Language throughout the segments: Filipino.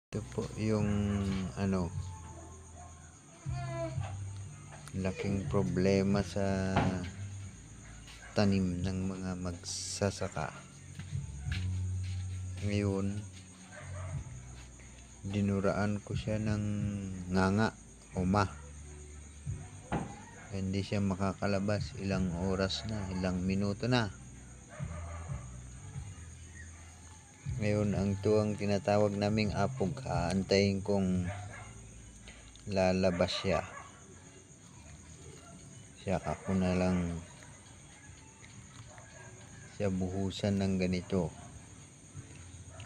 Ito po yung laking problema sa tanim ng mga magsasaka. Ngayon, dinuraan ko siya ng nganga o hindi siya makakalabas, ilang oras na, ilang minuto na. Ngayon, ang tuwang tinatawag naming apog, aantayin kong lalabas siya. Ako na lang siya buhusan ng ganito.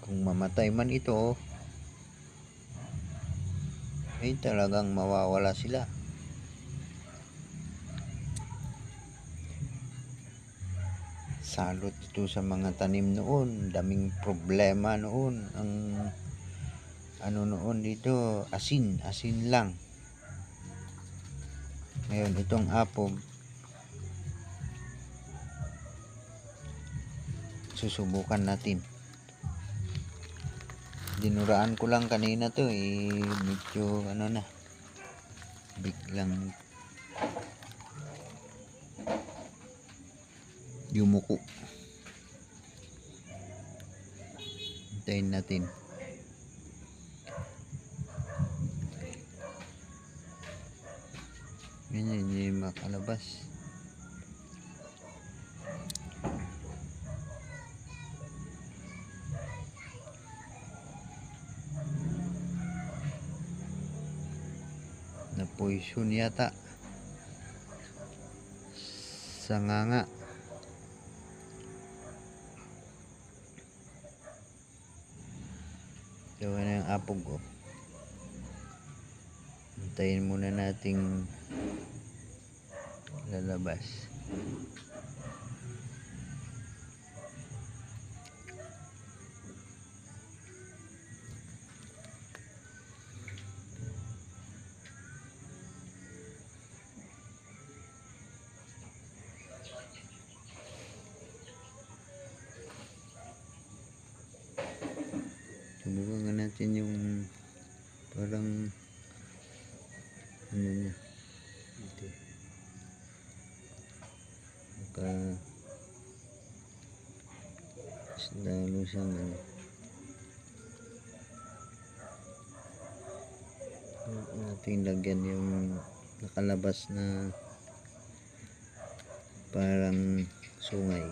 Kung mamatay man ito, ay talagang mawawala sila. Salot ito sa mga tanim noon, daming problema noon. Ang noon dito, asin lang. Ngayon itong apog, susubukan natin. Dinuraan ko lang kanina to, medyo na, biglang yumuko. Hintayin natin. Hindi makalabas. Na poison yata sa nganga. Gawa na yung apog ko. Hintayin muna nating lalabas. Subukan nga natin yung parang niya ito. Lalo siyang natin lagyan yung nakalabas na parang sungay.